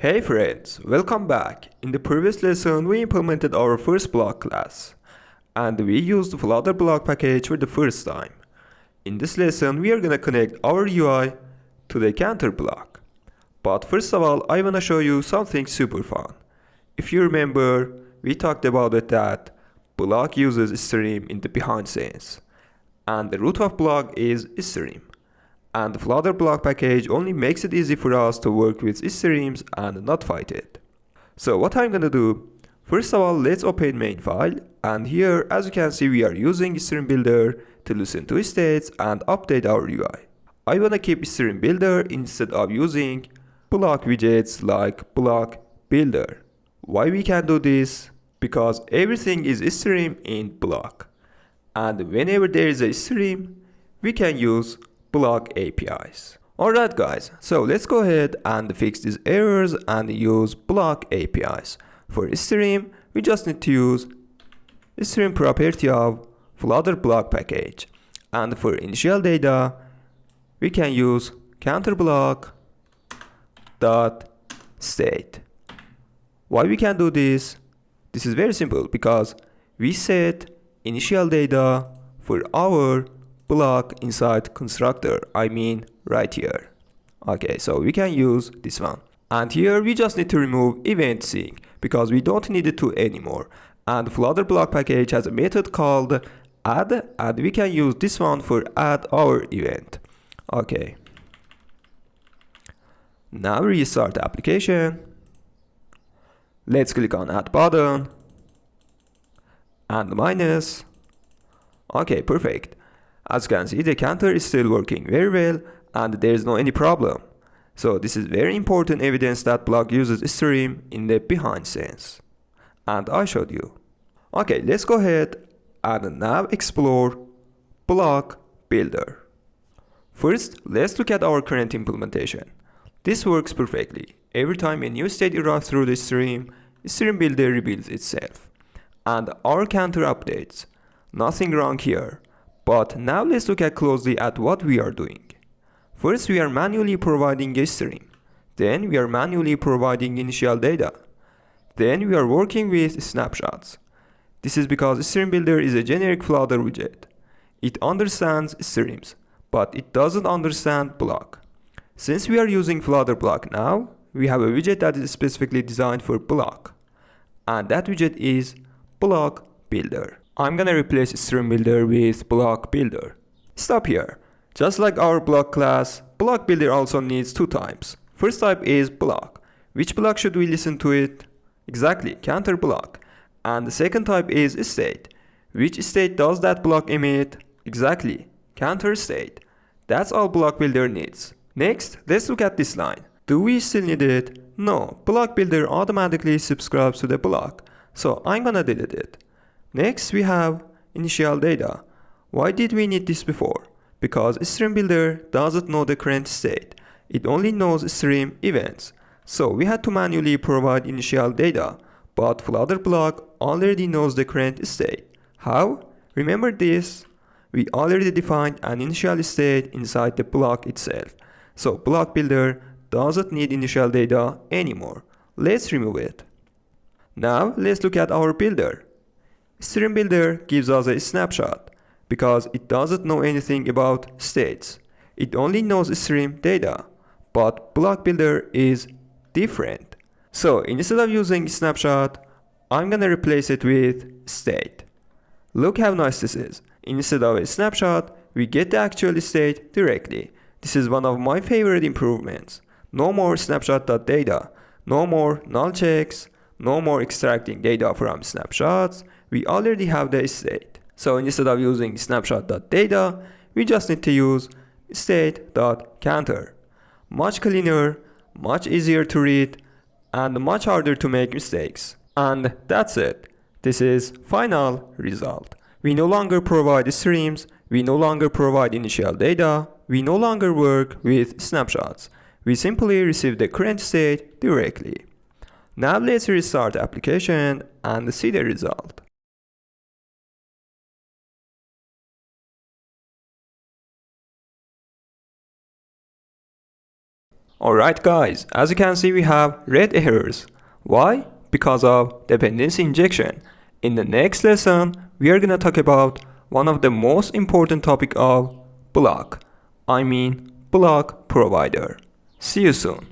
Hey friends, welcome back. In the previous lesson we implemented our first block class and we used the Flutter Bloc package for the first time. In this lesson we are gonna connect our UI to the counter block. But first of all I wanna show you something super fun. If you remember, we talked about it that block uses stream in the behind scenes and the root of block is stream. And the Flutter Bloc package only makes it easy for us to work with streams and not fight it. So what I'm gonna do, first of all let's open main file, and here as you can see we are using StreamBuilder to listen to states and update our UI. I wanna keep StreamBuilder instead of using block widgets like BlocBuilder. Why we can do this? Because everything is stream in block. And whenever there is a stream, we can use block APIs. Alright guys, so let's go ahead and fix these errors and use block APIs. For stream, we just need to use stream property of Flutter Bloc package. And for initial data, we can use counterblock dot state. Why we can do this? This is very simple because we set initial data for our block inside constructor, I mean right here. Okay, so we can use this one. And here we just need to remove event sync because we don't need it to anymore. And Flutter Bloc package has a method called add, and we can use this one for add our event. Okay. Now restart the application. Let's click on add button and minus. Okay, perfect. As you can see, the counter is still working very well and there is no any problem. So this is very important evidence that block uses stream in the behind scenes. And I showed you. Okay, let's go ahead and now explore BlocBuilder. First, let's look at our current implementation. This works perfectly. Every time a new state arrives through the stream, StreamBuilder rebuilds itself. And our counter updates. Nothing wrong here. But now let's look at closely at what we are doing. First we are manually providing a stream. Then we are manually providing initial data. Then we are working with snapshots. This is because StreamBuilder is a generic Flutter widget. It understands streams, but it doesn't understand block. Since we are using Flutter Bloc now, we have a widget that is specifically designed for block. And that widget is BlocBuilder. I'm gonna replace StreamBuilder with BlocBuilder. Stop here. Just like our block class, BlocBuilder also needs two types. First type is block. Which block should we listen to it? Exactly, counter block. And the second type is state. Which state does that block emit? Exactly, counter state. That's all BlocBuilder needs. Next, let's look at this line. Do we still need it? No, BlocBuilder automatically subscribes to the block. So I'm gonna delete it. Next we have initial data. Why did we need this before? Because StreamBuilder doesn't know the current state. It only knows stream events. So we had to manually provide initial data. But Flutter Bloc already knows the current state. How? Remember this? We already defined an initial state inside the block itself. So BlocBuilder doesn't need initial data anymore. Let's remove it. Now let's look at our builder. StreamBuilder gives us a snapshot because it doesn't know anything about states. It only knows stream data, but BlocBuilder is different. So instead of using snapshot, I'm gonna replace it with state. Look how nice this is. Instead of a snapshot, we get the actual state directly. This is one of my favorite improvements. No more snapshot.data, no more null checks, no more extracting data from snapshots. We already have the state. So instead of using snapshot.data, we just need to use state.counter. Much cleaner, much easier to read, and much harder to make mistakes. And that's it. This is final result. We no longer provide streams, we no longer provide initial data, we no longer work with snapshots. We simply receive the current state directly. Now let's restart the application and see the result. Alright guys, as you can see we have red errors. Why? Because of dependency injection. In the next lesson, we are gonna talk about one of the most important topic of block. I mean block provider. See you soon.